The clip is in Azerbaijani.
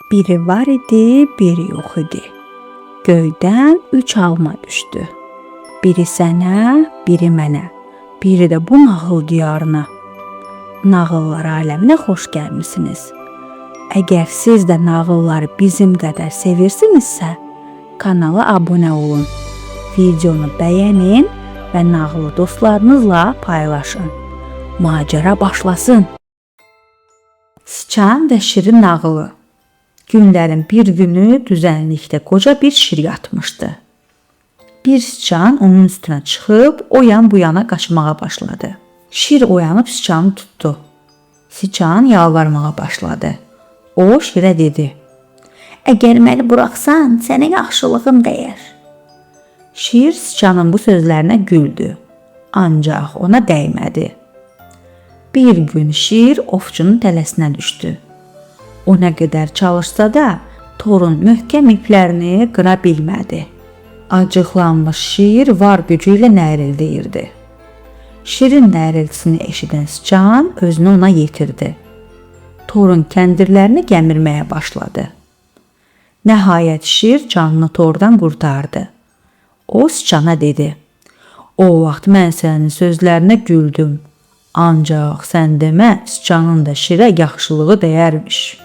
Biri var idi, biri yox idi. Göydən 3 alma düşdü. Biri sənə, biri mənə, biri də bu nağıl diyarına. Nağıllar aləminə xoş gəlmisiniz. Əgər siz də nağılları bizim qədər sevirsinizsə, kanala abunə olun. Videonu bəyənin və nağılı dostlarınızla paylaşın. Macəra başlasın. Sıçan və şirin nağılı. Günlərin bir günü düzənlikdə qoca bir şir yatmışdı. Bir sıçan onun üstünə çıxıb o yan bu yana qaçmağa başladı. Şir oyanıb sıçanı tutdu. Sıçan yalvarmağa başladı. O şirə dedi: "Əgər məni buraxsan, sənə yaxşılığım dəyər." Şir sıçanın bu sözlərinə güldü, ancaq ona dəymədi. Bir gün şir ovçunun tələsinə düşdü. O nə qədər çalışsa da torun möhkəm iplərini qıra bilmədi. Acıqlanmış şir var gücü ilə nərildəyirdi. Şirin nəriltisini eşidən sıçan özünü ona yetirdi. Torun kəndirlərini gəmirməyə başladı. Nəhayət şir canını tordan qurtardı. O sıçana dedi: "O vaxt mən sənin sözlərinə güldüm. Ancaq sən demə, sıçanın da şirə yaxşılığı dəyərmiş."